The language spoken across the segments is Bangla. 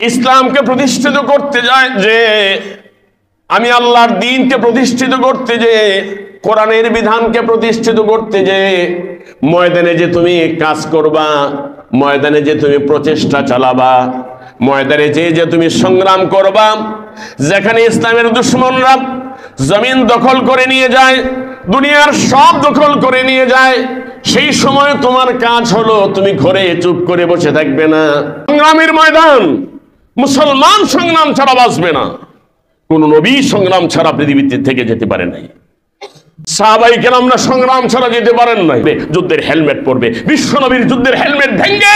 ইসলামকে প্রতিষ্ঠিত করতে যায়, যে আমি আল্লাহর দ্বীনকে প্রতিষ্ঠিত করতে, যে কোরআনের বিধানকে প্রতিষ্ঠিত করতে, যে ময়দানে যে তুমি কাজ করবা, ময়দানে যে তুমি প্রচেষ্টা চালাবা, ময়দানে যে তুমি সংগ্রাম করবা, যেখানে ইসলামের দুশমনরা জমিন দখল করে নিয়ে যায়, দুনিয়ার সব দখল করে নিয়ে যায়, সেই সময় তোমার কাজ হলো তুমি ঘরে চুপ করে বসে থাকবে না। সংগ্রামের ময়দান, মুসলমান সংগ্রাম ছাড়া বাঁচবে না। কোন নবী সংগ্রাম ছাড়া পৃথিবীতে থেকে যেতে পারে নাই। সাহাবায়ে কেরামরা সংগ্রাম ছাড়া যেতে পারেন নাই। যুদ্ধের হেলমেট পরবে, বিশ্ব নবীর যুদ্ধের হেলমেট ভেঙে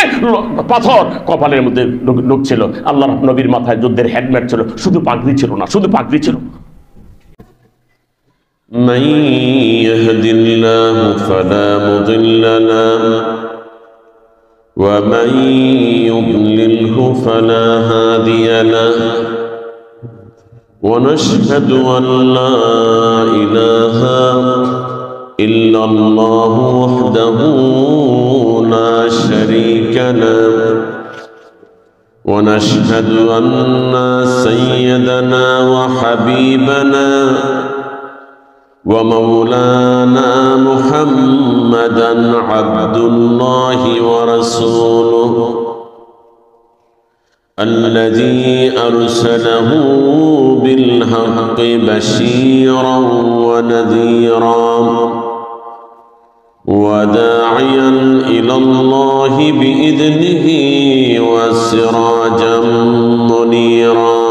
পাথর কপালের মধ্যে ঢুকছিল। আল্লাহর নবীর মাথায় যুদ্ধের হেলমেট ছিল, শুধু পাগড়ি ছিল না, শুধু পাগড়ি ছিল। من يهد الله فلا مضل له ومن يضلله فلا هادي له ونشهد أن لا إله إلا الله وحده لا شريك له ونشهد أن سيدنا وحبيبنا ومولانا محمدا عبد الله ورسوله الذي أرسله بالحق بشيرا ونذيرا وداعيا إلى الله بإذنه وسراجا منيرا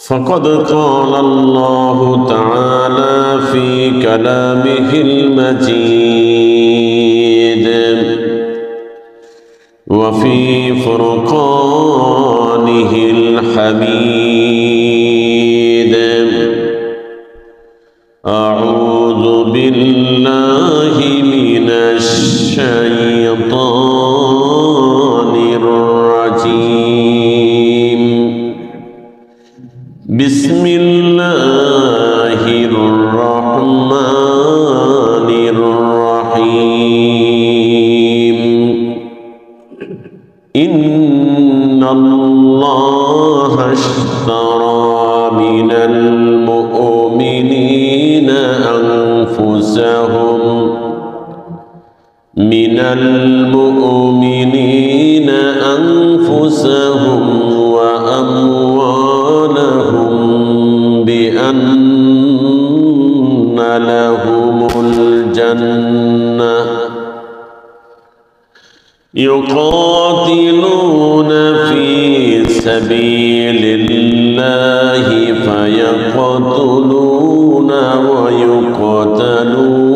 فقد قال الله تعالى في كلامه المجيد وفي فرقانه الحميد أعوذ بالله من الشيطان الرجيم بسم الله الرحمن الرحيم إن الله اشترى من المؤمنين أنفسهم وأموالهم بأن لهم الجنة يقاتلون في سبيل الله فيقتلون ويقتلون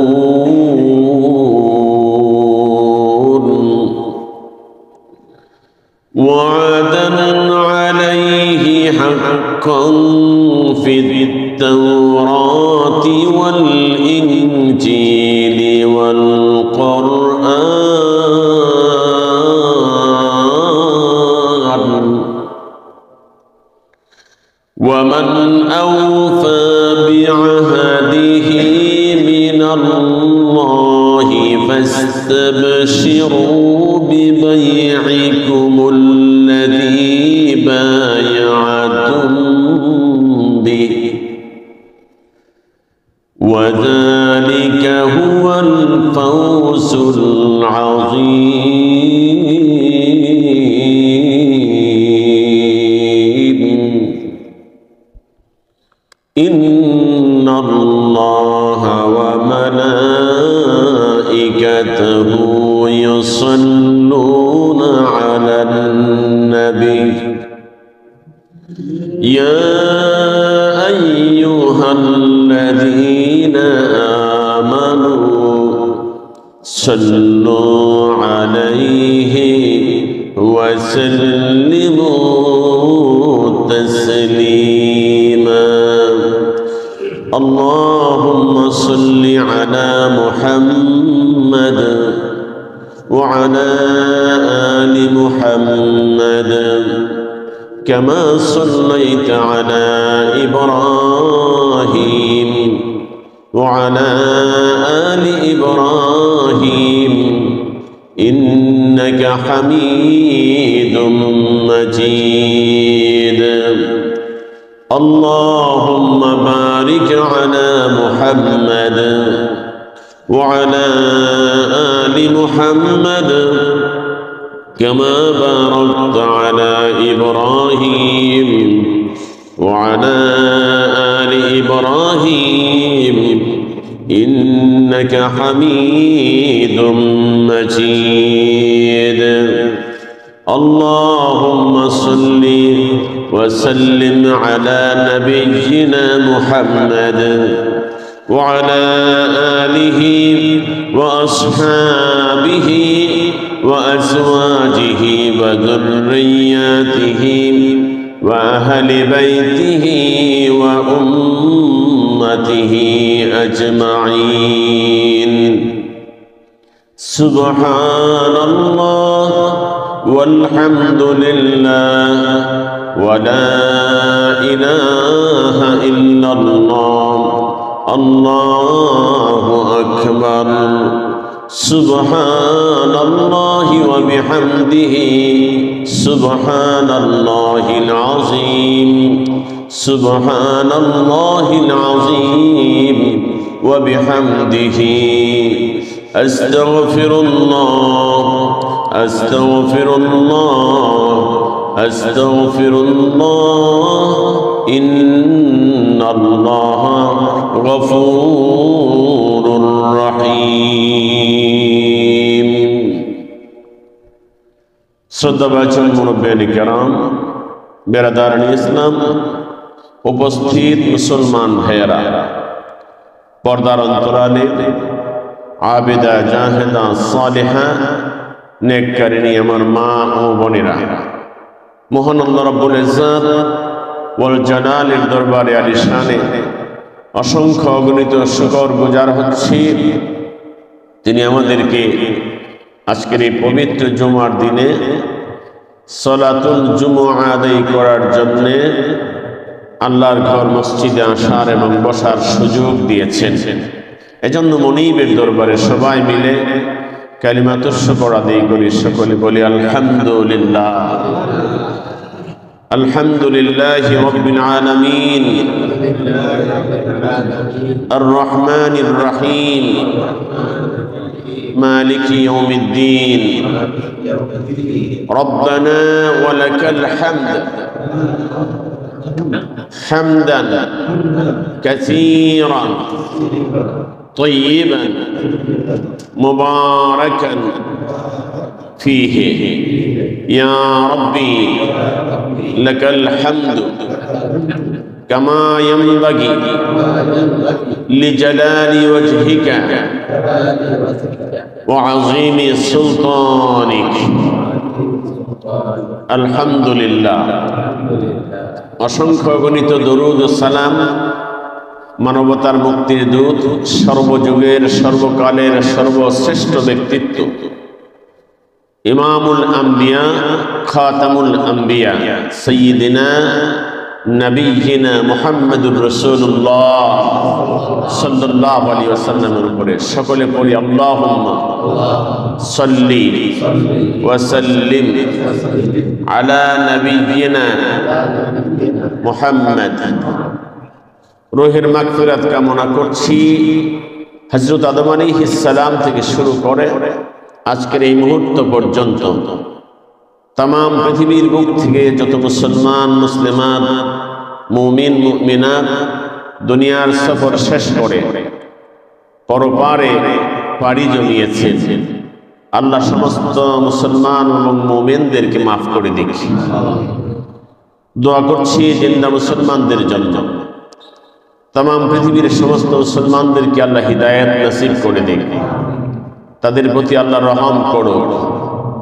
وعدا عليه حقا في التوراة والإنجيل والقرآن ومن أوفى بعهده من الله فاستبشروا ببيعكم الذي بايعتم به وذلك هو الفوز العظيم إن الله وملائكته يصلون على النبي يا أيها الذين آمنوا صلوا عليه وسلموا تسليما اللهم صل على محمد وعلى آل محمد كما صليت على إبراهيم وعلى آل إبراهيم إنك حميد مجيد اللهم بارك على محمد وعلى آل محمد كما باركت على إبراهيم وعلى آل إبراهيم إنك حميد مجيد اللهم صل وسلم على نبينا محمد وعلى آله وأصحابه وأزواجه وذرياته وأهل بيته وأمته أجمعين سبحان الله والحمد لله ولا إله إلا الله الله أكبر سبحان الله وبحمده سبحان الله العظيم سبحان الله العظيم وبحمده أستغفر الله أستغفر الله أستغفر الله إن الله غفور رحيم শ্রদ্ধাভাজন মুরব্বিয়ানে কেরাম বেরাদারানি ইসলাম উপস্থিত মুসলমান ভাইয়েরা পর্দার অন্তরালে আবেদা জাহেদা সালেহা নেককারিনী আমার মা ও বোনেরা মহান আল্লাহ রাব্বুল ইজ্জত ওয়াল জালালের দরবারে আলিশানে অসংখ্য অগণিত শুকর গুজার হচ্ছি তিনি আমাদেরকে আজকের এই পবিত্র জুমার দিনে সালাতুল জুমুআ আদায় করার জন্য আল্লাহর ঘর মসজিদে আসার এবং বসার সুযোগ দিয়েছেন। এজন্য মনিবের দরবারে সবাই মিলে কালিমাতুশ শুকর আদায় করি, সকলে বলি আলহামদুলিল্লাহ। আলহামদুলিল্লাহি রাব্বিল আলামিন আর রহমানির রহিম মালিকি ইয়াউমিদ্দিন রব্বানা ওয়া লাকাল হামদ হামদান কাসীরান طيبا مباركا فيه يا ربي لك الحمد كما ينبغي لجلال وجهك وعظيم سلطانك الحمد لله অসংখ্য গণিত দরুদ ও সালাম মানবতার মুক্তির দূত সর্বযুগের সর্বকালের সর্বশ্রেষ্ঠ ব্যক্তিত্ব ইমামুল আম্বিয়া খাতামুল আম্বিয়া সাইয়্যিদিনা নবিয়িনা মুহাম্মদুর রাসূলুল্লাহ সাল্লাল্লাহু আলাইহি ওয়াসাল্লামের উপরে সকলে পড়ি আল্লাহুম্মা সাল্লি ওয়া সাল্লিম আলা নবিয়িনা মুহাম্মদ। রূহের মাগফিরাত কামনা করছি হযরত আদম আলাইহিস সালাম থেকে শুরু করে আজকের এই মুহূর্ত পর্যন্ত तमाम পৃথিবীর বুক থেকে যত মুসলমান মুসলিমাত মুমিন মুমিনাত দুনিয়ার সফর শেষ করে পরপারে পাড়ি জমিয়েছেন, আল্লাহ সমস্ত মুসলমান এবং মুমিনদেরকে মাফ করে দিক। দোয়া করছি জিন্দা মুসলমানদের জন্য, तमाम পৃথিবীর সমস্ত মুসলমানদেরকে আল্লাহ হিদায়াত নসিব করে দিক, তাদের প্রতি আল্লাহ রহম করো,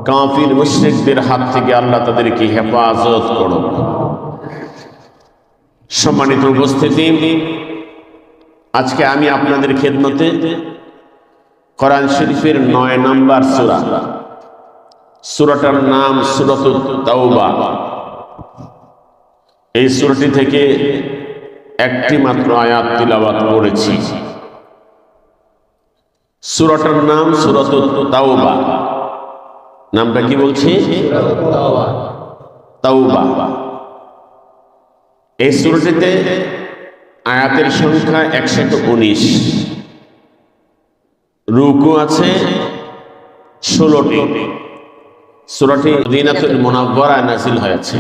কাফির মুশরিকদের হাত থেকে আল্লাহ তাদেরকে হেফাজত করো। সম্মানিত উপস্থিতি, আজকে আমি আপনাদের খেদমতে কোরআন শরীফের ৯ নম্বর সূরা, সূরাটার নাম সূরাতুত তাওবা। এই সূরাটি থেকে একটি মাত্র আয়াত তিলাওয়াত করেছি। সূরাটার নাম সূরাতুত তাওবা। নামটা কি বলছি? তাওবা। এই সূরাটিতে আয়াতের সংখ্যা 119, রুকু আছে 16টি। সূরাটি মদিনাতুল মুনাওয়ারায় নাযিল হয়েছে।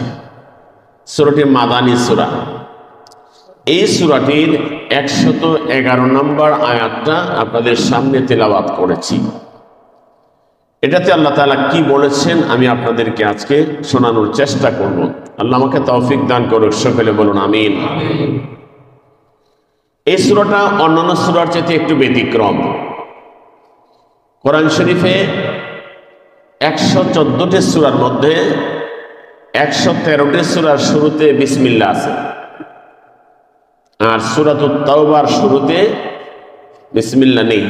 সূরাটি মাদানী সূরা। এই সূরাটির 111 নম্বর আয়াতটা আপনাদের সামনে তেলাওয়াত করেছি। এটাতে আল্লাহ তাআলা কি বলেছেন আমি আপনাদেরকে আজকে শোনানোর চেষ্টা করব। আল্লাহ আমাকে তৌফিক দান করুক, সকলে বলুন আমিন। এই সূরাটা অন্যান্য সূরার চেয়ে একটু ব্যতিক্রম। কোরআন শরীফে 114টি সূরার মধ্যে 113টি সূরার শুরুতে বিসমিল্লাহ আছে, আর সূরাতুত তাওবার শুরুতে বিসমিল্লাহ নেই।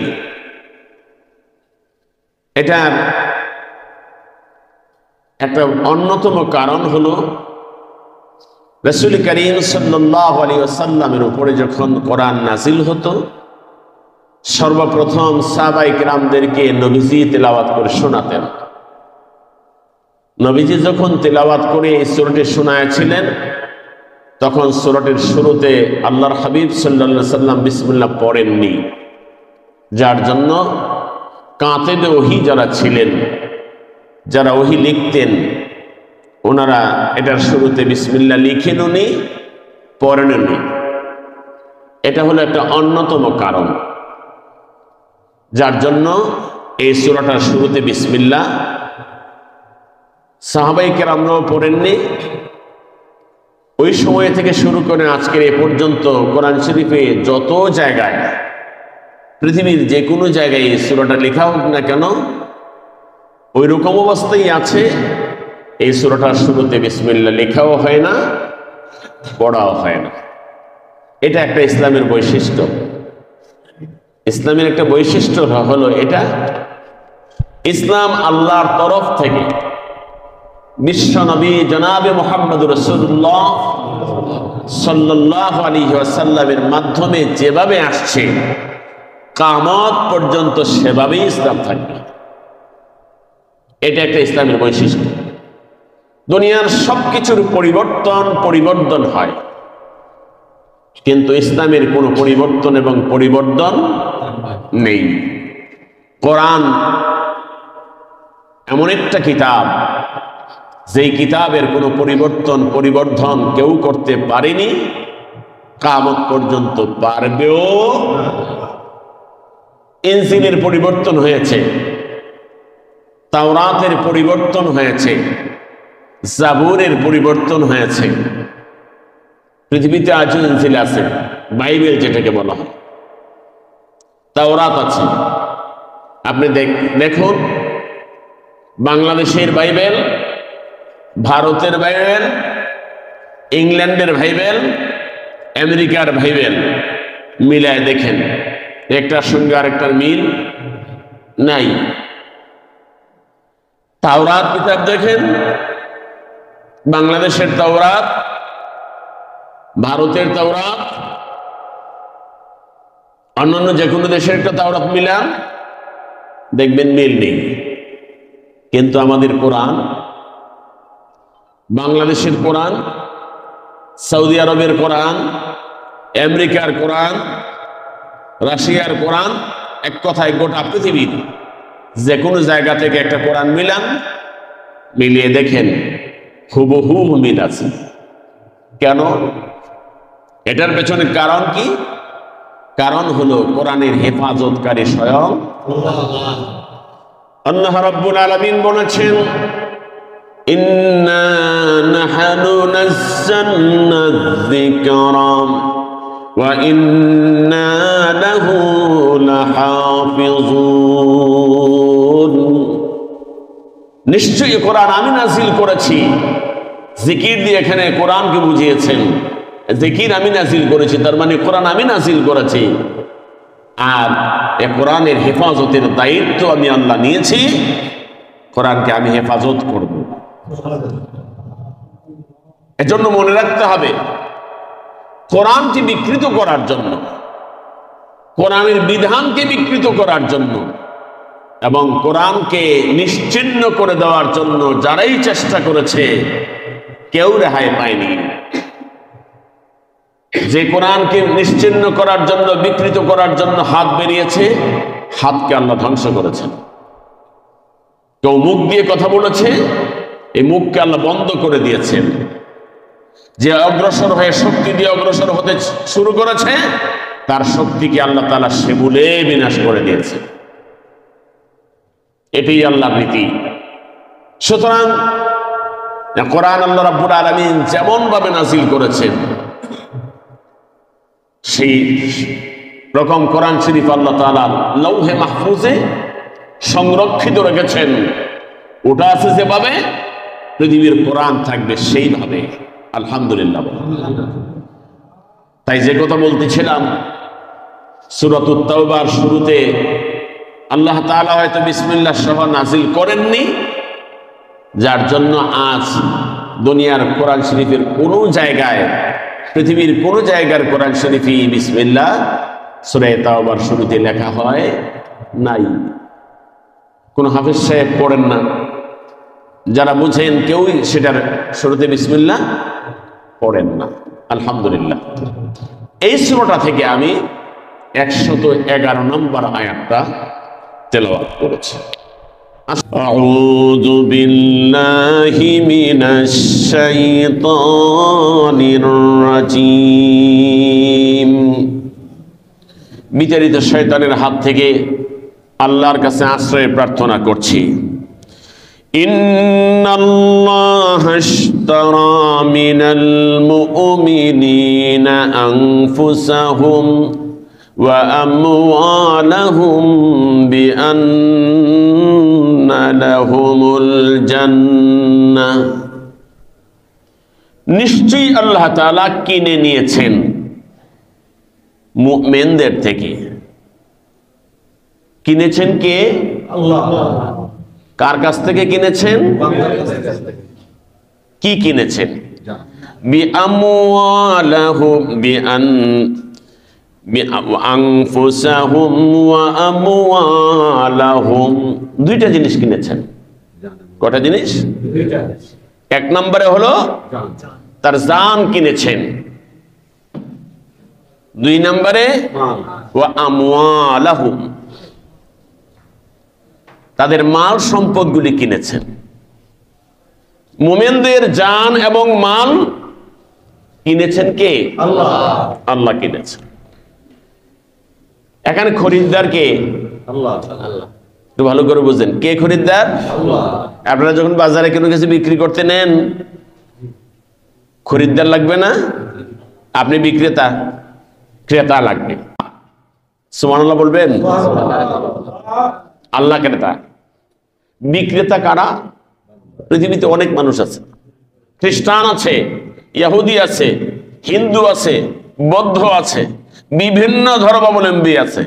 এটার একটা অন্যতম কারণ হলো রাসূল করিম সাল্লাল্লাহু আলাইহি ওয়াসাল্লামের উপরে যখন কোরআন নাযিল হতো, সর্বপ্রথম সাহাবায়ে কিরামদেরকে নবীজি তেলাওয়াত করে শোনাতেন। নবীজি যখন তেলাওয়াত করে এই সূরাটি শোনাচ্ছিলেন, তখন সূরাটির শুরুতে আল্লাহর হাবিব সাল্লাল্লাহু আলাইহি সাল্লাম বিসমিল্লাহ পড়েননি, যার জন্য কাতেবে ওহী যারা ছিলেন, যারা ওহী লিখতেন, ওনারা এটার শুরুতে বিসমিল্লাহ লিখেননি, পড়েননি। এটা হলো একটা অন্যতম কারণ, যার জন্য এই সূরাটার শুরুতে বিসমিল্লাহ। সাহাবায়ে কেরামরাও পড়েননি। ওই সময় থেকে শুরু করে আজকের এ পর্যন্ত কোরআন শরীফে যত জায়গায়, পৃথিবীর যে কোনো জায়গায় এই সূরাটা লেখা হোক না কেন, ওই রকম অবস্থায় আছে। এই সূরাটার শুরুতে বিসমিল্লাহ লেখাও হয় না, পড়াও হয় না। এটা একটা ইসলামের বৈশিষ্ট্য। ইসলামের একটা বৈশিষ্ট্য হলো এটা, ইসলাম আল্লাহর তরফ থেকে বিশ্ব নবী জনাবে মুহাম্মদুর রাসূলুল্লাহ সাল্লাল্লাহু আলাইহি ওয়াসাল্লামের মাধ্যমে যেভাবে আসছে, কিয়ামত পর্যন্ত সেভাবেই ইসলাম থাকবে। এটা একটা ইসলামের বৈশিষ্ট্য। দুনিয়ার সবকিছুর পরিবর্তন হয়, কিন্তু ইসলামের কোনো পরিবর্তন এবং পরিবর্তন নেই। কোরআন এমন একটা কিতাব, যেই কিতাবের কোনো পরিবর্তন কেউ করতে পারেনি, কিয়ামত পর্যন্ত পারবেও। ইনজিলের পরিবর্তন হয়েছে, তাওরাতের পরিবর্তন হয়েছে, জাবুরের পরিবর্তন হয়েছে। পৃথিবীতে আজও ইনজিল আছে, বাইবেল যেটাকে বলা হয়, তাওরাত আছে। আপনি দেখুন, বাংলাদেশের বাইবেল, ভারতের বাইবেল, ইংল্যান্ডের বাইবেল, আমেরিকার বাইবেল মিলায় দেখেন, একটার সঙ্গে আরেকটার মিল নাই। তাওরাত কিতাব দেখেন, বাংলাদেশের তাওরাত, ভারতের তাওরাত, অন্যান্য যে কোনো দেশের একটা তাওরাত মিলান, দেখবেন মিল নেই। কিন্তু আমাদের কোরআন, বাংলাদেশের কোরআন, সৌদি আরবের কোরআন, আমেরিকার কোরআন, রাশিয়ার কোরআন, এক কথায় গোটা পৃথিবীর যে কোনো জায়গা থেকে একটা কোরআন মিলিয়ে দেখেন, হুবহু মিল আছে। কেন? এটার পেছনে কারণ কি? কারণ হলো কোরআনের হেফাজতকারী স্বয়ং আল্লাহ রাব্বুল আলামিন বলেছেন, ইন্না নাহনু নাযালনা যিকরা ওয়া ইন্না লাহু লাহাফিজুন। নিশ্চয়ই কোরআন আমি নাযিল করেছি। জিকির দিয়ে এখানে কোরআনকে বুঝিয়েছেন, জিকির আমি নাযিল করেছি, তার মানে কোরআন আমি নাযিল করেছি। আর এ কোরআনের হেফাজতের দায়িত্ব আমি আল্লাহ নিয়েছি, কোরআনকে আমি হেফাজত করব। এজন্য মনে রাখতে হবে, কোরআনকে বিকৃত করার জন্য, কোরআনের বিধানকে বিকৃত করার জন্য এবং কোরআনকে নিশ্চিহ্ন করে দেওয়ার জন্য যারাই চেষ্টা করেছে, কেউ রেহাই পায়নি। যে কোরআনকে নিশ্চিহ্ন করার জন্য, বিকৃত করার জন্য হাত বেরিয়েছে, হাতকে আল্লাহ ধ্বংস করেছেন। কেউ মুখ দিয়ে কথা বলেছে, এই মুখকে আল্লাহ বন্ধ করে দিয়েছেন। যে অগ্রসর হয়ে শক্তি দিয়ে অগ্রসর হতে শুরু করেছে, তার শক্তিকে আল্লাহ তাআলা সেবুলে বিনাশ করে দিয়েছে। এটাই আল্লাহর নীতি। সুতরাং কোরআন আল্লাহ রাব্বুল আলামিন যেমন ভাবে নাজিল করেছেন, সেই রকম কোরআন শরীফ আল্লাহ তাআলা লৌহে মাহফুজে সংরক্ষিত রেখেছেন। ওটা আছে যেভাবে, পৃথিবীর কোরআন থাকবে সেইভাবে। আলহামদুলিল্লাহ। তাই যে কথা বলতেছিলাম, সূরাতুত তাওবার শুরুতে আল্লাহ তাআলা হয়তো বিসমিল্লাহ সহ নাজিল করেননি, যার জন্য আজ দুনিয়ার কোরআন শরীফের কোনো জায়গায়, পৃথিবীর কোনো জায়গার কোরআন শরীফই বিসমিল্লাহ সূরা তাওবার শুরুতে লেখা হয় নাই। কোন হাফেজ সাহেব পড়েন না, যারা বুঝেন কেউই সেটার শুরুতে বিসমিল্লাহ পড়েন না। আলহামদুলিল্লাহ। এই সূরাটা থেকে আমি 111 নম্বর আয়াতটা তেলাওয়াত করেছি। আউযু বিল্লাহি মিনাশ শাইতানির রাজীম। বিতাড়িত শয়তানের হাত থেকে আল্লাহর কাছে আশ্রয় প্রার্থনা করছি। ইন্নাল্লাহা আশতারা মিনাল মুমিনিনা আনফুসাহুম ওয়া আমওয়ালাহুম বিআন্না লাহুমুল জান্নাহ। নিশ্চয়ই আল্লাহ তাআলা কিনে নিয়েছেন মুমিনদের থেকে। কিনেছেন কে? আল্লাহ। কার কাছ থেকে কিনেছেন? কি কিনেছেন? বিআমওয়ালাহুম বিআনফুসাহুম ওয়া আমওয়ালাহুম। দুইটা জিনিস কিনেছেন। কয়টা জিনিস? দুইটা। এক নম্বরে হলো তার জান কিনেছেন, দুই নম্বরে ওয়া আমওয়ালাহুম, তাদের মাল সম্পদগুলি কিনেছেন। মুমিনদের জান এবং মাল কিনেছেন কে? আল্লাহ। আল্লাহ কিনেছেন। এখানে খরিদ্দার কে? আল্লাহ। একটু ভালো করে বুঝেন, কে খরিদ্দার? আল্লাহ। আপনারা যখন বাজারে কোনো কিছু বিক্রি করতে নেন, খরিদ্দার লাগবে না? আপনি বিক্রেতা, ক্রেতা লাগবে। সুবহানাল্লাহ বলবেন। আল্লাহ ক্রেতা, বিক্রেতা কারা? পৃথিবীতে অনেক মানুষ আছে। খ্রিস্টান আছে, ইহুদি আছে, হিন্দু আছে, বৌদ্ধ আছে, বিভিন্ন ধর্মাবলম্বী আছে।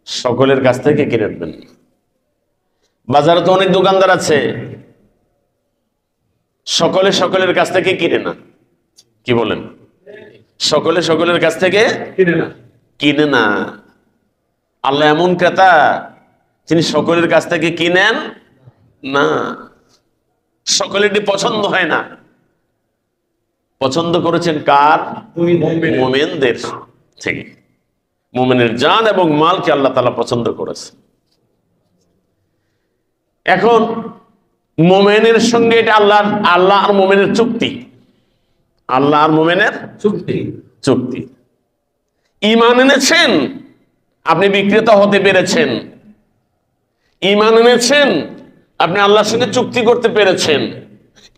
সকলের কাছ থেকে কিনে নেবেন। বাজারে তো অনেক দোকানদার আছে, সকলে সকলের কাছ থেকে কিনে না। কি বলেন? সকলে সকলের কাছ থেকে কিনে না। আল্লাহ এমন ক্রেতা যিনি সকলের কাছ থেকে কিনেন না। সকলেরই পছন্দ হয় না। পছন্দ করেছেন কার? মুমিনদের থেকে। মুমিনের জান এবং মালকে আল্লাহ তাআলা পছন্দ করেছে। এখন মুমিনের সঙ্গে এটা আল্লাহ আর মুমিনের চুক্তি। আল্লাহ আর মুমিনের চুক্তি। ঈমান এনেছেন, আপনি বিক্রেতা হতে পেরেছেন। ঈমান এনেছেন, আপনি আল্লাহর সঙ্গে চুক্তি করতে পেরেছেন।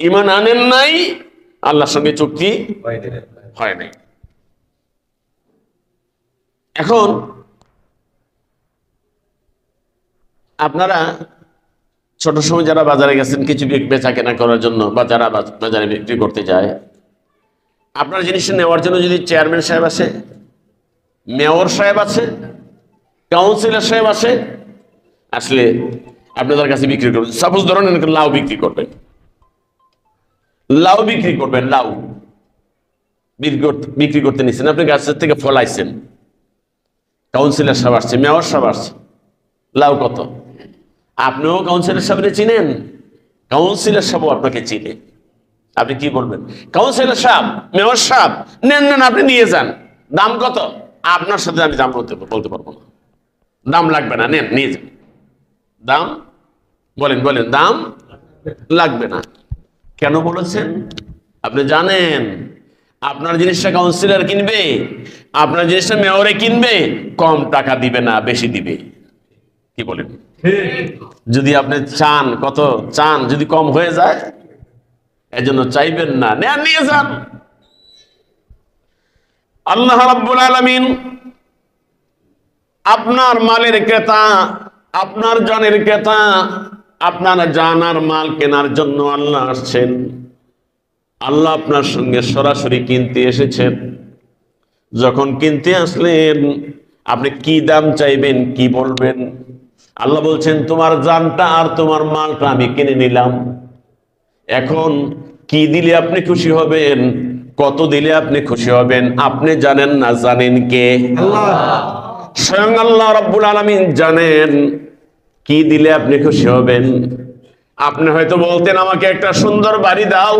ঈমান আনেন নাই, আল্লাহর সঙ্গে চুক্তি হয় নাই। এখন আপনারা ছোট সময় যারা বাজারে গেছেন কিছু বেচা কেনা করার জন্য, বা যারা বাজারে বিক্রি করতে যায়, আপনার জিনিস নেওয়ার জন্য যদি চেয়ারম্যান সাহেব আসে, মেয়র সাহেব আছে, কাউন্সিলর সাহেব আসে, আসলে আপনি তার কাছে বিক্রি করবেন। সাপোজ ধরেন লাউ বিক্রি করবেন, লাউ বিক্রি করবেন, লাউ বিক্রি করতে নিচ্ছেন, আপনি গাছের থেকে ফলাইছেন, কাউন্সিলর সাহেব আসছে, মেয়র সাহেব আসছে, লাউ কত? আপনিও কাউন্সিলর সাহেবরে চিনেন, কাউন্সিলর সাহেব আপনাকে চিনে। আপনি কি বলবেন? কাউন্সিলর সাহেব, মেয়র সাহেব, নেন নেন, আপনি নিয়ে যান। দাম কত? আপনার সাথে আমি দাম বলতে পারবো না, দাম লাগবে না, নেন নিয়ে যান। দাম বলেন, বলেন, দাম লাগবে না। কেন বলেছেন? আপনি জানেন আপনার জিনিসটা কাউন্সিলর কিনবে, আপনার জিনিসটা মেয়রে কিনবে, কম টাকা দিবে না, বেশি দিবে। কি বলেন? যদি আপনি চান, কত চান, যদি কম হয়ে যায়, এজন্য চাইবেন না, নেন নিয়ে যান। আল্লাহ রাব্বুল আলামিন আপনার মালের ক্রেতা, আপনার জানের ক্রেতা, আপনার জান আর মাল কেনার জন্য আল্লাহ আসছেন। আল্লাহ আপনার সঙ্গে সরাসরি কিনতে এসেছেন। যখন কিনতে আসলেন, আপনি কি দাম চাইবেন, কি বলবেন? আল্লাহ বলছেন, তোমার জানটা আর তোমার মালটা আমি কিনে নিলাম। এখন কি দিলে আপনি খুশি হবেন, কত দিলে আপনি খুশি হবেন, আপনি জানেন না, জানেন কে? আল্লাহ। স্বয়ং আল্লাহ রাব্বুল আলামিন জানেন কি দিলে আপনি খুশি হবেন। আপনি হয়তো বলতেন, আমাকে একটা সুন্দর বাড়ি দাও।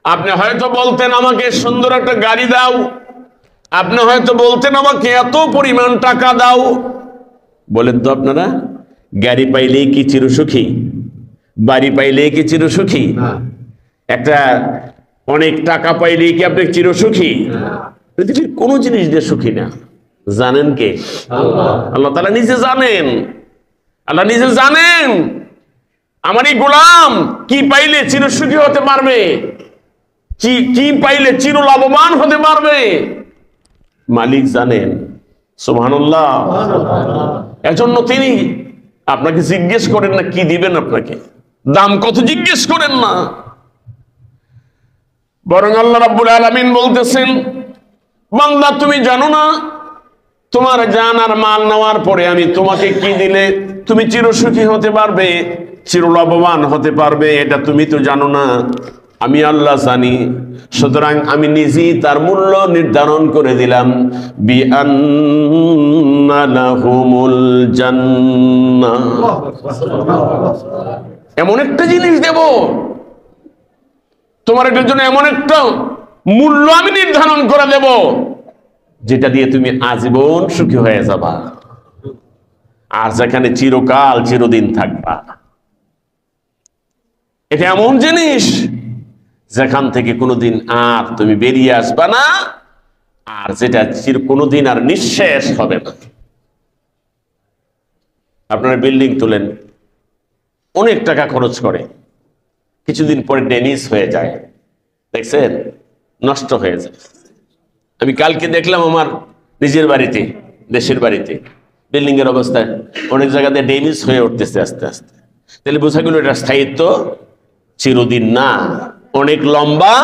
আপনি হয়তো বলতেন, আমাকে সুন্দর একটা গাড়ি দাও। আপনি হয়তো বলতেন, আমাকে এত পরিমাণ টাকা দাও। বলেন তো আপনারা, গাড়ি পাইলেই কি চিরসুখী? বাড়ি পাইলেই কি চিরসুখী? একটা অনেক টাকা পাইলেই কি আপনি চিরসুখী? পৃথিবীর কোন জিনিস দিয়ে সুখী না। জানেন কে? আল্লাহ তাআলা নিজে জানেন। আল্লাহ নিজে জানেন আমার এই গোলাম কি পাইলে চিরসুখী হতে পারবে, কি পাইলে চির লাভবান হতে পারবে, মালিক জানেন। সুবহানাল্লাহ। এজন্য তিনি আপনাকে জিজ্ঞেস করেন না কি দিবেন, আপনাকে দাম কত জিজ্ঞেস করেন না, বরং আল্লাহ রাব্বুল আলামিন বলতেছেন, বান্দা তুমি জানো না তোমার জান আর মাল নেওয়ার পরে আমি তোমাকে কি দিলে তুমি চিরসুখী হতে পারবে, চির লাভবান হতে পারবে, এটা তুমি তো জানো না, আমি আল্লাহ জানি। সুতরাং আমি নিজেই তার মূল্য নির্ধারণ করে দিলাম। বিআন্না লাহুমুল জান্নাহ, এমন একটা জিনিস দেব তোমার, এটার জন্য এমন একটা মূল্য আমি নির্ধারণ করে দেব, যেটা দিয়ে তুমি আজীবন সুখী হয়ে যাবা, আর যেখানে চিরকাল চিরদিন থাকবা। এটা এমন জিনিস যেখান থেকে কোনোদিন আর তুমি বেরিয়ে আসবা না, আর যেটা কোনোদিন আর নিঃশেষ হবে না। আপনারা বিল্ডিং তোলেন, অনেক টাকা খরচ করে, কিছুদিন পরে ড্যামেজ হয়ে যায়, দেখছেন, নষ্ট হয়ে যায়। আমি কালকে দেখলাম আমার নিজের বাড়িতে, দেশের বাড়িতে বিল্ডিং এর অবস্থায় অনেক জায়গাতে ড্যামেজ হয়ে উঠতেছে আস্তে আস্তে। তাহলে বোঝা গেল এটা স্থায়িত্ব চিরদিন না, অনেক লম্বা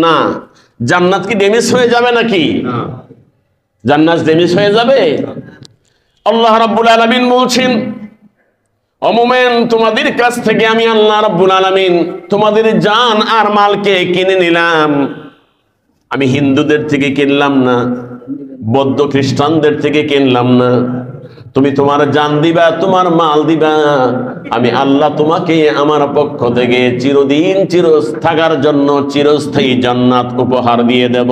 না। জান্নাত কি ড্যামেজ হয়ে যাবে নাকি? জান্নাত ড্যামেজ হয়ে যাবে? আল্লাহ রাব্বুল আলামিন বলছেন, ও মুমিন, তোমাদের কাছ থেকে আমি আল্লাহ রাব্বুল আলামিন তোমাদের জান আর মালকে কিনে নিলাম। আমি হিন্দুদের থেকে কিনলাম না, বৌদ্ধ খ্রিস্টানদের থেকে কিনলাম না। তুমি তোমার জান দিবা, তোমার মাল দিবা, আমি আল্লাহ তোমাকে আমার পক্ষ থেকে চিরদিন থাকার জন্য চিরস্থায়ী জান্নাত উপহার দিয়ে দেব।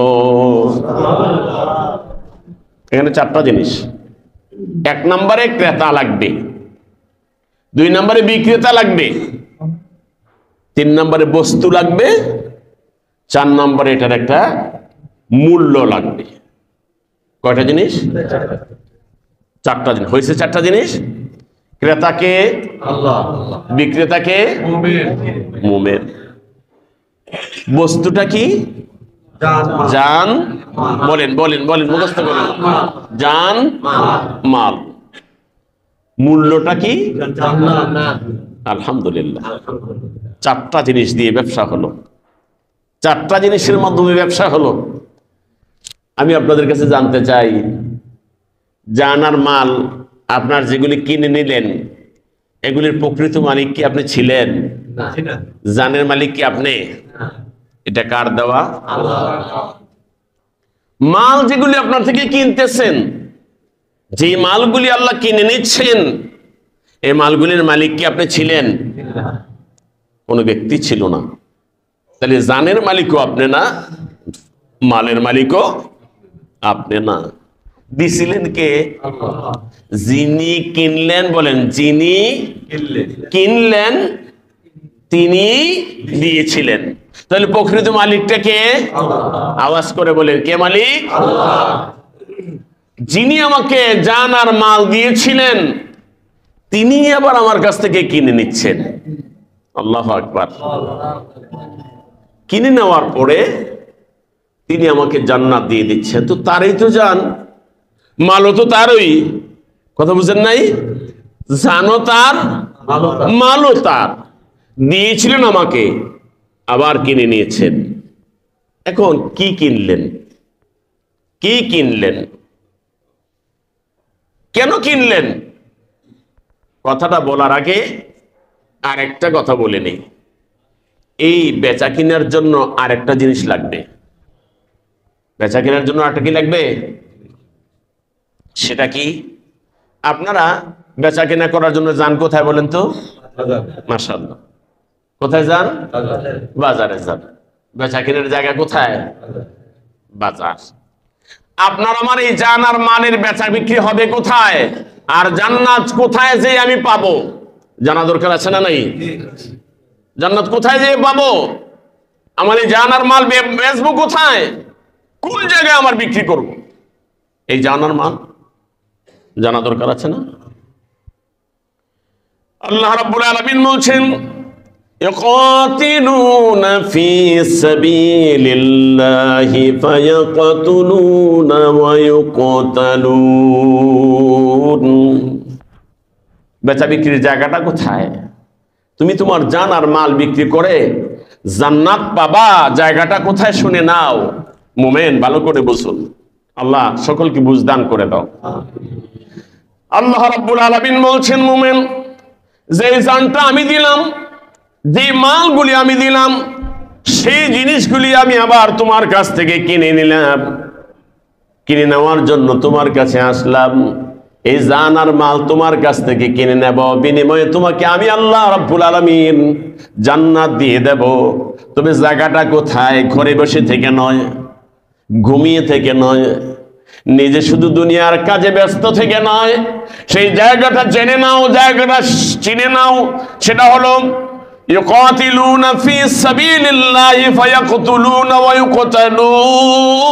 এখানে চারটা জিনিস। এক নম্বরে ক্রেতা লাগবে, দুই নম্বরে বিক্রেতা লাগবে, তিন নম্বরে বস্তু লাগবে, চার নম্বরে এটার একটা মূল্য লাগবে। কয়টা জিনিস? চারটা জিনিস। হয়েছে চারটা জিনিস। ক্রেতাকে আল্লাহ, বিক্রেতাকে মুমিন, বস্তুটা কি? জান। বলেন বলেন বলেন, মুখস্থ করেন। জান মাল। মূল্যটা কি? আলহামদুলিল্লাহ। চারটা জিনিস দিয়ে ব্যবসা হলো, চারটা জিনিসের মাধ্যমে ব্যবসা হলো। আমি আপনাদের কাছে জানতে চাই, জান আর মাল আপনার যেগুলি কিনে নিলেন, এগুলির প্রকৃত মালিক কি আপনি ছিলেন? জানের মালিক কি আপনি? এটা কার দেওয়া? মাল যেগুলি আপনার থেকে কিনতেছেন, যে মালগুলি আল্লাহ কিনে নিচ্ছেন, এই মালগুলির মালিক কি আপনি ছিলেন? কোনো ব্যক্তি ছিল না। তাহলে জানের মালিকও আপনি না, মালের মালিকও আপনি না। দিছিলেন কে? যিনি কিনলেন, বলেন যিনি কিনলেন তিনি দিয়েছিলেন। তাহলে প্রকৃত মালিকটা কে? আওয়াজ করে বলেন, কে মালিক? যিনি আমাকে জান আর মাল দিয়েছিলেন তিনি আবার আমার কাছ থেকে কিনে নিচ্ছেন। আল্লাহু আকবার। কিনে নেওয়ার পরে তিনি আমাকে জান্নাত দিয়ে দিচ্ছেন। তো তারই তো জান, মালও তো তারই। কথা বুঝেন নাই? জানও তার, মালও তার। দিয়েছিলেন আমাকে, আবার কিনে নিয়েছেন। এখন কি কিনলেন? কি কিনলেন? কেন কিনলেন? কথাটা বলার আগে আরেকটা কথা বলে নেই। এই বেচা কেনার জন্য আরেকটা জিনিস লাগবে। বেচা কেনার জন্য আরেকটা কি লাগবে? সেটা কি? আপনারা বেচা কেনা করার জন্য যান কোথায় বলেন তো? মাশাআল্লাহ। কোথায় যান? বাজারে যান। বেচা কেনার জায়গা কোথায়? বাজার। আপনার আমার এই জান আর মালের বেচা বিক্রি হবে কোথায়? আর জান্নাত কোথায় যে আমি পাবো? জানা দরকার আছে না নাই? জান্নাত কোথায় যে পাবো? আমার এই জান আর মাল বেচবো কোথায়? কোন জায়গায় আমার বিক্রি করব? এই জান আর মাল জানা দরকার আছে না? আল্লাহ রাব্বুল আলামিন বলছেন, يقاتلون في سبيل الله فيقتلون ويقتلون। বেচা বিক্রির জায়গাটা কোথায়? তুমি তোমার জান আর মাল বিক্রি করে জান্নাত পাবা, জায়গাটা কোথায় শুনে নাও। মুমিন ভালো করে বুঝুন। আল্লাহ সকলকে বুঝদান করে দাও। আল্লাহ রাব্বুল আলামিন বলছেন, মুমিন যে জানটা আমি দিলাম, যে মালগুলি আমি দিলাম, সেই জিনিসগুলি আমি আবার তোমার কাছ থেকে কিনে নিলাম। কিনে নেওয়ার জন্য তোমার কাছে আসলাম। এই জান আর মাল তোমার কাছ থেকে কিনে নেব, বিনিময়ে তোমাকে আমি আল্লাহ রাব্বুল আলামিন জান্নাত দিয়ে দেব। তবে জায়গাটা কোথায়? ঘরে বসে থেকে নয়, ঘুমিয়ে থেকে নয়, নিজে শুধু দুনিয়ার কাজে ব্যস্ত থেকে নয়। সেই জায়গাটা জেনে নাও, জায়গাটা চিনে নাও। সেটা হলো ইউকাতিলুনা ফি সাবিলিল্লাহি ফায়াকতুলুনা ওয়া ইউকতালুন।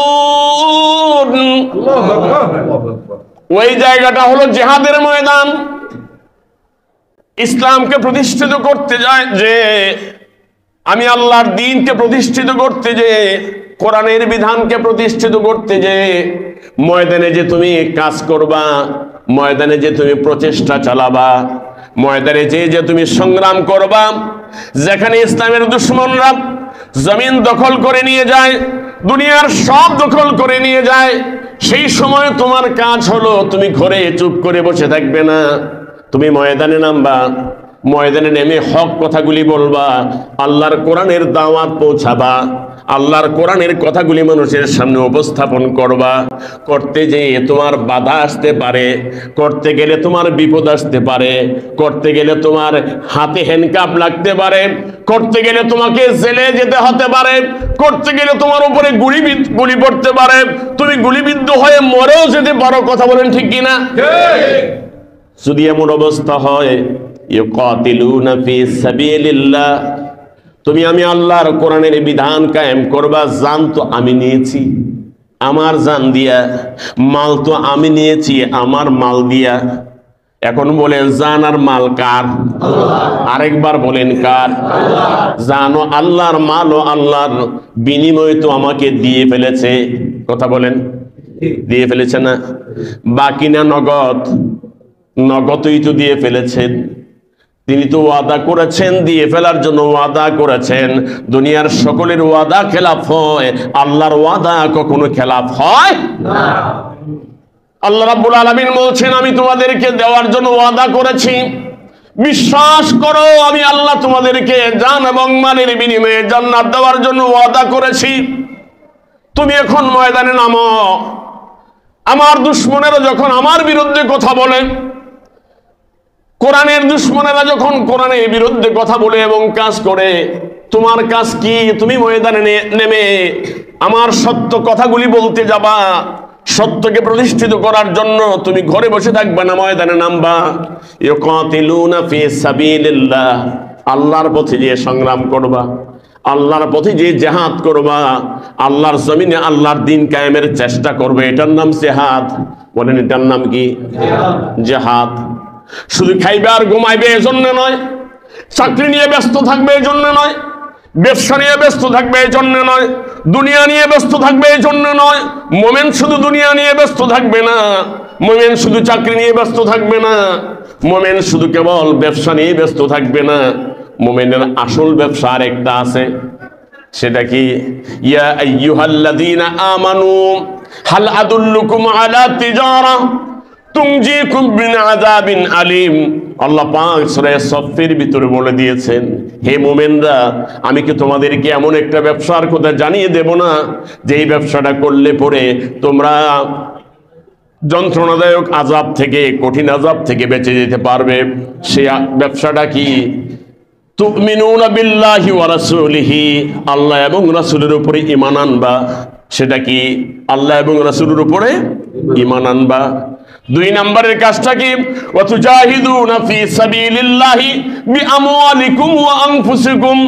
ওই জায়গাটা হলো জিহাদের ময়দান। ইসলামকে প্রতিষ্ঠিত করতে যায় যে, আমি আল্লাহর দ্বীনকে প্রতিষ্ঠিত করতে যে, কোরআনের বিধানকে প্রতিষ্ঠিত করতে যে ময়দানে যে তুমি কাজ করবা, ময়দানে যে তুমি প্রচেষ্টা চালাবা, ময়দানে যে তুমি সংগ্রাম করবা, যেখানে ইসলামের দুশমনরা জমিন দখল করে নিয়ে যায়, দুনিয়ার সব দখল করে নিয়ে যায়, সেই সময় তোমার কাজ হলো তুমি ঘরে চুপ করে বসে থাকবে না। তুমি ময়দানে নামবা, ময়দানে নেমে হক কথাগুলি বলবা, আল্লাহর কোরআনের দাওয়াত পৌঁছাবা, আল্লাহর কোরআনের কথাগুলি মানুষের সামনে উপস্থাপন করবা। করতে যেয়ে তোমার বাধা আসতে পারে, করতে গেলে তোমার বিপদ আসতে পারে, করতে গেলে তোমার হাতে হ্যান্ডকাপ লাগতে পারে, করতে গেলে তোমাকে জেলে যেতে হতে পারে, করতে গেলে তোমার উপরে গুলি পড়তে পারে, তুমি গুলিবিদ্ধ হয়ে মরেও যেতে পারো। কথা বলেন ঠিক কিনা? যদি এমন অবস্থা হয়, ইউকাতিলুনা ফি সাবিলিল্লাহ, তুমি আমি আল্লাহর কোরআনের বিধান কায়েম করবা। জান তো আমি নিয়েছি আমার জান দিয়া, মাল তো আমি নিয়েছি আমার মাল দিয়া। এখন বলেন জান আর মাল কার? আরেকবার বলেন কার? জানো আল্লাহর, মালও আল্লাহর। বিনিময়ে তো আমাকে দিয়ে ফেলেছে। কথা বলেন, দিয়ে ফেলেছে না? বাকি না নগদ? নগদই তো দিয়ে ফেলেছেন। তিনি তো ওয়াদা করেছেন, দিয়ে ফেলার জন্য ওয়াদা করেছেন। দুনিয়ার সকলের ওয়াদা খেলাফ হয়, আল্লাহর ওয়াদা কখনো খেলাফ হয় না। আল্লাহ রাব্বুল আলামিন বলছেন, আমি তোমাদেরকে দেওয়ার জন্য ওয়াদা করেছি, বিশ্বাস করো আমি আল্লাহ তোমাদেরকে জান এবং মালের বিনিময়ে জান্নাত দেওয়ার জন্য ওয়াদা করেছি। তুমি এখন ময়দানে নামো। আমার দুশমনেরা যখন আমার বিরুদ্ধে কথা বলে, কোরআনের দুশমনেরা যখন কোরআনের বিরুদ্ধে কথা বলে এবং কাজ করে, তোমার কাজ কি? তুমি ময়দানে নেমে আমার সত্য কথাগুলি বলতে যাবা, সত্যকে প্রতিষ্ঠিত করার জন্য তুমি ঘরে বসে থাকবে না, ময়দানে নামবা। ইউকাতিলুনা ফি সাবিলিল্লাহ, আল্লাহর পথে যে সংগ্রাম করবা, আল্লাহর পথে যে জিহাদ করবা, আল্লাহর জমিনে আল্লাহর দ্বীন কায়েমের চেষ্টা করবে, এটার নাম জিহাদ। বলেন এটার নাম কি? জিহাদ। শুধু খাইবে আর ঘুমাইবে এজন্য নয়, চাকরি নিয়ে ব্যস্ত থাকবে এজন্য নয়, ব্যবসা নিয়ে ব্যস্ত থাকবে এই জন্য নয়, দুনিয়া নিয়ে ব্যস্ত থাকবে এই জন্য নয়। মোমেন শুধু দুনিয়া নিয়ে ব্যস্ত থাকবে না, মোমেন শুধু চাকরি নিয়ে ব্যস্ত থাকবে না, মোমেন শুধু কেবল ব্যবসা নিয়ে ব্যস্ত থাকবে না। মোমেনের আসল ব্যবসা আর একটা আছে, সেটা কি? ইয়া আইয়ুহাল্লাযীনা আমানু হাল আদুল্লুকুম আলা তিজারা তুনজিকুম মিন আযাবিন আলীম। আল্লাহ পাক সূরা সফের ভিতরে বলে দিয়েছেন, হে মুমিনরা, আমি কি তোমাদেরকে এমন একটা ব্যবসার কথা জানিয়ে দেব না, যেই ব্যবসাটা করলে পরে তোমরা যন্ত্রণাদায়ক আযাব থেকে, কঠিন আযাব থেকে বেঁচে যেতে পারবে। সে ব্যবসাটা কি? তুমিনুনা বিল্লাহি ওয়া রাসূলিহি, আল্লাহ এবং রাসূলের উপরে ঈমান আনবা। সেটা কি? আল্লাহ এবং রাসূলের উপরে ঈমান আনবা। দুই নম্বরের কাজটা কি? ওয়া তুজাহিদুনা ফি সাবিলিল্লাহি বিআমওয়ালিকুম ওয়া আনফুসিকুম,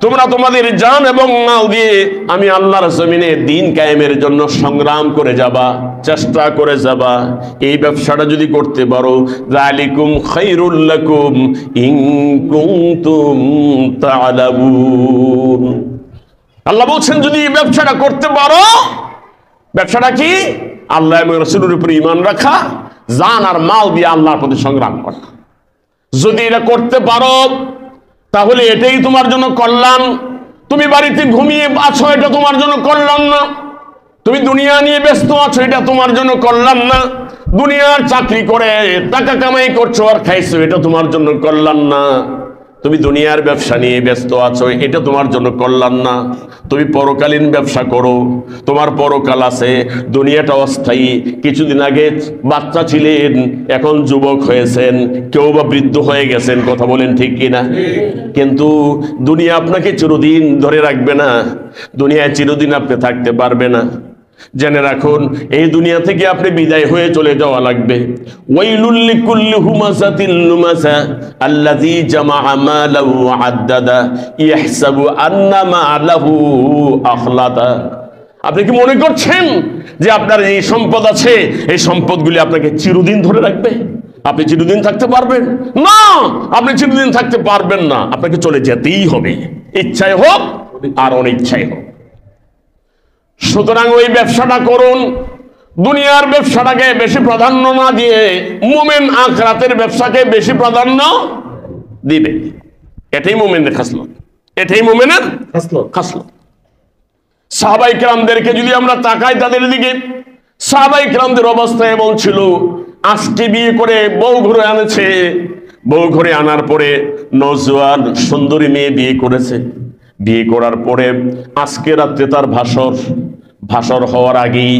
তোমরা তোমাদের জান এবং মাল দিয়ে আমি আল্লাহর জমিনে দ্বীন কায়েমের জন্য সংগ্রাম করে যাবা, চেষ্টা করে যাবা। এই ব্যবসাটা যদি করতে পারো, যালিকুম খায়রুল লাকুম ইন কুনতুম তা'লামুন। আল্লাহ বলছেন যদি এই ব্যবসাটা করতে পারো, ব্যবসাটা কি? আল্লাহ এবং রাসূলের উপর ঈমান রাখা, জান আর মাল দিয়ে আল্লাহর প্রতি সংগ্রাম করা। যদি এটা করতে পারো তাহলে এটাই তোমার জন্য কল্যাণ। তুমি বাড়িতে ঘুমিয়ে আছো, এটা তোমার জন্য কল্যাণ না। তুমি দুনিয়া নিয়ে ব্যস্ত আছো, এটা তোমার জন্য কল্যাণ না। দুনিয়ার চাকরি করে টাকা কামাই করছো আর খাইছো, এটা তোমার জন্য কল্যাণ না। তুমি দুনিয়ার ব্যবসা নিয়ে ব্যস্ত আছো, এটা তোমার জন্য কল্যাণ না। তুমি পরকালীন ব্যবসা করো, তোমার পরকাল আছে। দুনিয়াটা অস্থায়ী। কিছুদিন আগে বাচ্চা ছিলেন, এখন যুবক হয়েছেন, কেউ বা বৃদ্ধ হয়ে গেছেন, কথা বলেন ঠিক কিনা? কিন্তু দুনিয়া আপনাকে চিরদিন ধরে রাখবে না, দুনিয়ায় চিরদিন আপনি থাকতে পারবে না। জেনে রাখুন, এই দুনিয়া থেকে আপনি বিদায় হয়ে চলে যাওয়া লাগবে। ওয়াইলুল লিকুল্লি হুমাযাতিল লুমাযা আল্লাযী জামাআ মালান ওয়া আদ্দাদা ইয়াহসাবু আন্না মা'লাহু আখলাদা। আপনি কি মনে করছেন যে আপনার এই সম্পদ আছে, এই সম্পদগুলি আপনাকে চিরদিন ধরে রাখবে? আপনি চিরদিন থাকতে পারবেন না, আপনি চিরদিন থাকতে পারবেন না। আপনাকে চলে যেতেই হবে, ইচ্ছায় হোক আর অনিচ্ছায় হোক। সুতরাং ওই ব্যবসাটা করুন, দুনিয়ার ব্যবসাটাকে বেশি প্রাধান্য না দিয়ে মুমিন আখিরাতের ব্যবসাকে বেশি প্রাধান্য দিবে। এটাই মুমিনের খাসলত, এটাই মুমিনের খাসলত। সাহাবায়ে কেরামদেরকে যদি আমরা তাকাই তাদের দিকে, সাহাবায়ে কেরামদের অবস্থা এমন ছিল, আজকে বিয়ে করে বউ ঘরে আনেছে, বউ ঘরে আনার পরে নওজোয়ান সুন্দরী মেয়ে বিয়ে করেছে। বিয়ে করার পরে আজকে রাত্রে তার ভাষর হওয়ার আগেই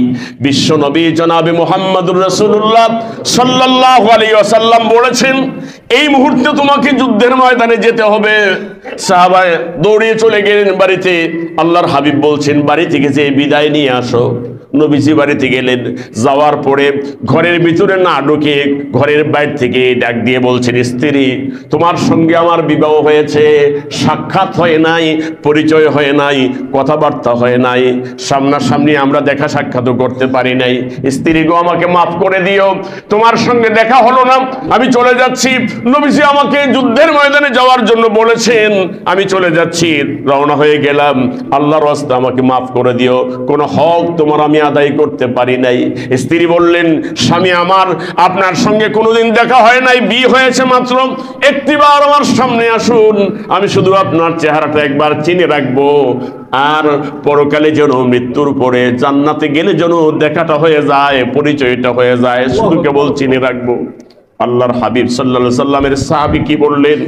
বিশ্ব নবী জনাবে মুহাম্মদুর রাসূলুল্লাহ সাল্লাল্লাহু আলাইহি ওয়াসাল্লাম বলেছেন, এই মুহূর্তে তোমাকে যুদ্ধের ময়দানে যেতে হবে। সাহাবা দৌড়িয়ে চলে গেলেন বাড়িতে। আল্লাহর হাবিব বলছেন, বাড়ি থেকে যে বিদায় নিয়ে আসো। নবীজি বাড়িতে গেলেন, যাওয়ার পরে ঘরের ভিতরে না ঢুকে ঘরের বাইরে থেকে ডাক দিয়ে বলছেন, স্ত্রী, তোমার সঙ্গে আমার বিবাহ হয়েছে, সাক্ষাৎ হয় নাই, পরিচয় হয় নাই, কথাবার্তা হয় নাই, সামনাসামনি আমরা দেখা সাক্ষাৎও করতে পারি নাই। স্ত্রী গো, আমাকে মাফ করে দিও, তোমার সঙ্গে দেখা হলো না, আমি চলে যাচ্ছি। নবীজি আমাকে যুদ্ধের ময়দানে যাওয়ার জন্য বলেছেন, আমি চলে যাচ্ছি, রওনা হয়ে গেলাম, আল্লাহর রাস্তায় আমাকে মাফ করে দিও, কোনো হক তোমার আমি আদায় করতে পারি নাই। স্ত্রী বললেন, স্বামী আমার, আপনার সঙ্গে কোনোদিন দেখা হয় নাই, বিয়ে হয়েছে মাত্র, একটিবার আমার সামনে আসুন, আমি শুধু আপনার চেহারাটা একবার চিনে রাখবো, আর পরকালে যেন মৃত্যুর পরে জান্নাতে গেলে যেন দেখাটা হয়ে যায়, পরিচয়টা হয়ে যায়, শুধু কেবল চিনে রাখবো। আল্লাহর হাবিব সাল্লাল্লাহু আলাইহি সাল্লামের সাহাবী কি বললেন?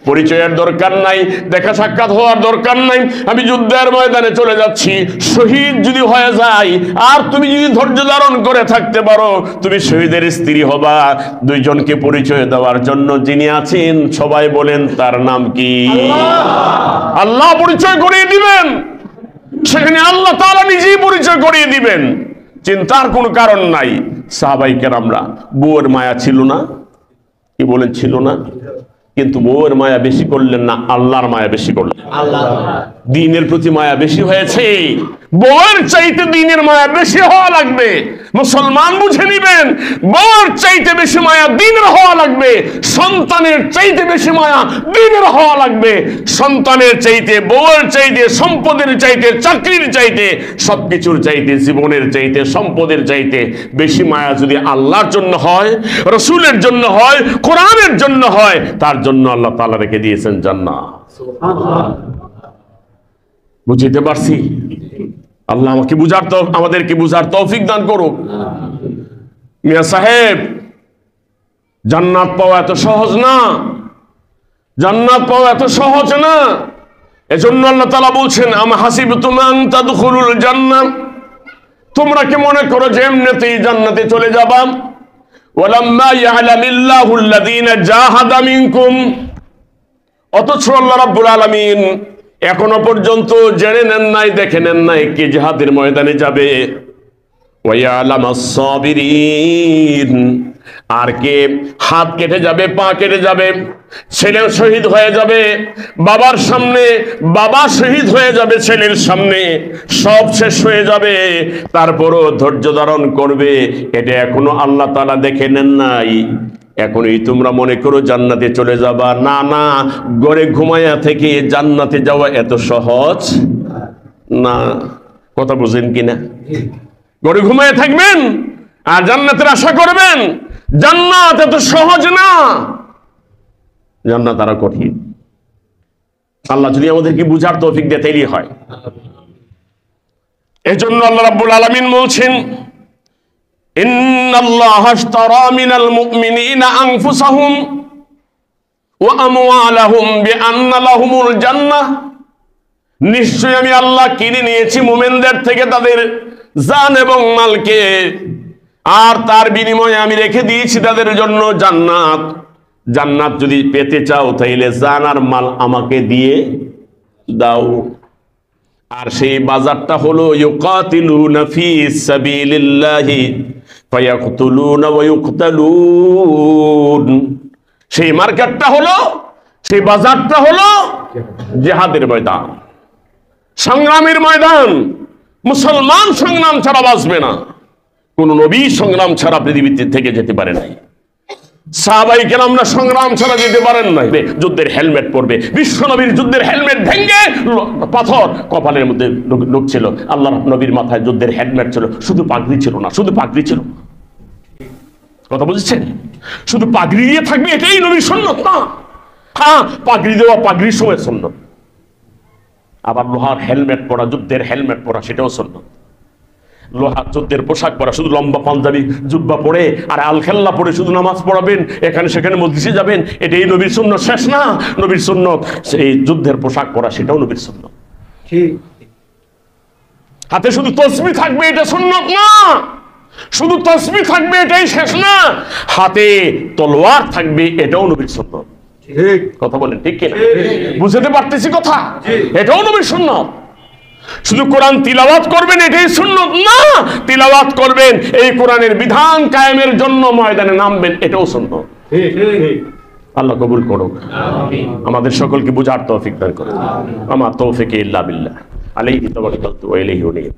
পরিচয়ের দরকার নাই, দেখা সাক্ষাৎ হওয়ার দরকার নাই, আমি যুদ্ধের ময়দানে চলে যাচ্ছি, শহীদ যদি হয়ে যায় আর তুমি যদি ধৈর্য ধারণ করে থাকতে পারো, তুমি শহীদের স্ত্রী হবা। দুইজনকে পরিচয় দেওয়ার জন্য যিনি আছেন সবাই বলেন তার নাম কি? আল্লাহ পরিচয় করিয়ে দিবেন, সেখানে আল্লাহ তাআলা নিজেই পরিচয় করিয়ে দিবেন, চিন্তার কোনো কারণ নাই। সাহাবায়ে কেরামরা বউয়ের মায়া ছিল না? কি বলেন ছিল না? কিন্তু বউয়ের মায়া বেশি করলেন না, আল্লাহর মায়া বেশি করলেন। দ্বীনের প্রতি মায়া বেশি হয়েছে, বউয়ের চাইতে দ্বীনের মায়া বেশি হওয়া লাগবে। মুসলমান বুঝে নিবেন, বউয়ের চাইতে বেশি মায়া দ্বীনের হওয়া লাগবে, সন্তানের চাইতে বেশি মায়া দ্বীনের হওয়া লাগবে। সন্তানের চাইতে, বউয়ের চাইতে, সম্পদের চাইতে, চাকরির চাইতে, সবকিছুর চাইতে, জীবনের চাইতে, সম্পদের চাইতে বেশি মায়া যদি আল্লাহর জন্য হয়, রাসূলের জন্য হয়, কোরআনের জন্য হয়, তার জন্য আল্লাহ তাআলা রেখে দিয়েছেন জান্নাত। বুঝতে পারছি? আল্লাহ আমাদেরকে বুঝার তৌফিক দান করুক। মিয়া সাহেব, জান্নাত পাওয়া এত সহজ না, জান্নাত পাওয়া এত সহজ না। এজন্য আল্লাহ তাআলা বলছেন, আম হাসিবতুম আন তাদখুলুল জান্নাহ, তোমরা কি মনে করো যে এমনিতেই জান্নাতে চলে যাবা? ওয়ালাম্মা ইয়ালামিল্লাহুল্লাযীনা জাহাদা মিনকুম, অথচ আল্লাহ রাব্বুল আলামিন এখনো পর্যন্ত জেনে নেন নাই, দেখে নেন নাই কে জিহাদের ময়দানে যাবে। ওয়ায়ালামাস সাবিরিন, আর কে হাত কেটে যাবে, পা কেটে যাবে, ছেলে শহীদ হয়ে যাবে বাবার সামনে, বাবা শহীদ হয়ে যাবে ছেলের সামনে, সব শেষ হয়ে যাবে, তারপরও ধৈর্য ধারণ করবে, এটা এখনো আল্লাহ তাআলা দেখে নেন নাই। এখনই তোমরা মনে করো জান্নাতে চলে যাবা? না না, ঘরে ঘুমায়া থেকে জান্নাতে যাওয়া এত সহজ না। কথা বুঝেন কিনা? ঘরে ঘুমায়া থাকবেন আর জান্নাতের আশা করবেন, জান্নাত এত সহজ না, জান্নাত আরো কঠিন। আল্লাহ যদি আমাদেরকে বুঝার তৌফিক দেয় তাইলেই হয়। এজন্য আল্লাহ রাব্বুল আলামিন বলছেন, ইন্নাল্লাহা আশতারা মিনাল মুমিনিনা আনফুসাহুম ওয়া আমওয়ালাহুম বিআন্না লাহুমুল জান্নাহ, নিশ্চয় আমি আল্লাহ কিনে নিয়েছি মুমিনদের থেকে তাদের জান এবং মালকে, আর তার বিনিময়ে আমি রেখে দিয়েছি তাদের জন্য জান্নাত। জান্নাত যদি পেতে চাও তাইলে জান আর মাল আমাকে দিয়ে দাও। আর সেই বাজারটা হলো ইউকাতিলুনা ফি সাবিলিল্লাহি ফায়াকতুলুনা ওয়া ইউকতালুন, সেই মার্কেটটা হলো, সেই বাজারটা হলো জিহাদের ময়দান, সংগ্রামের ময়দান। মুসলমান সংগ্রাম ছাড়া বাঁচবে না, কোন নবী সংগ্রাম ছাড়া পৃথিবীতে থেকে যেতে পারে নাই, সাহাবায়ে কেরামরা সংগ্রাম ছাড়া যেতে পারেন নাই। যুদ্ধের হেলমেট পরবে, বিশ্ব নবীর যুদ্ধের হেলমেট ভেঙে পাথর কপালের মধ্যে ঢুকছিল, আল্লাহ নবীর মাথায় যুদ্ধের হেলমেট ছিল, শুধু পাগড়ি ছিল না, শুধু পাগড়ি ছিল। কথা বুঝছেন? শুধু পাগড়ি দিয়ে থাকবে এটাই নবীর সুন্নাত না। হ্যাঁ, পাগড়ি দেওয়া পাগড়ির সময় সুন্নাত, আবার লোহার হেলমেট পরা, যুদ্ধের হেলমেট পরা সেটাও সুন্নাত। লোহার যুদ্ধের পোশাক পরা, শুধু লম্বা পাঞ্জাবি জুব্বা পরে আর আলখেল্লা পরে শুধু নামাজ পড়াবেন, এখানে সেখানে মজলিসে যাবেন, এটাই নবীর সুন্নাত শেষ না। নবীর সুন্নাত সেই যুদ্ধের পোশাক পরা, সেটাও নবীর সুন্নাত। হাতে শুধু তাসবিহ থাকবে এটা সুন্নাত না, শুধু তাসবিহ থাকবে এটাই শেষ না, হাতে তলোয়ার থাকবে এটাও নবীর সুন্নাত। ঠিক কথা বলেন, ঠিক কিনা? বুঝতে পারতেছি কথা? এটাও নবীর সুন্নাত। শুধু কোরআন তিলাওয়াত করবেন এটাই সুন্নাত না, তিলাওয়াত করবেন এই কোরআনের বিধান কায়েমের জন্য ময়দানে নামবেন, এটাও সুন্নাত। আল্লাহ কবুল করুক, আমাদের সকলকে বুঝার তৌফিক দান করুন। আমার তৌফিক ইল্লা বিল্লাহ, আলাইহি তাওয়াক্কালতু ওয়া ইলাইহি উনীব।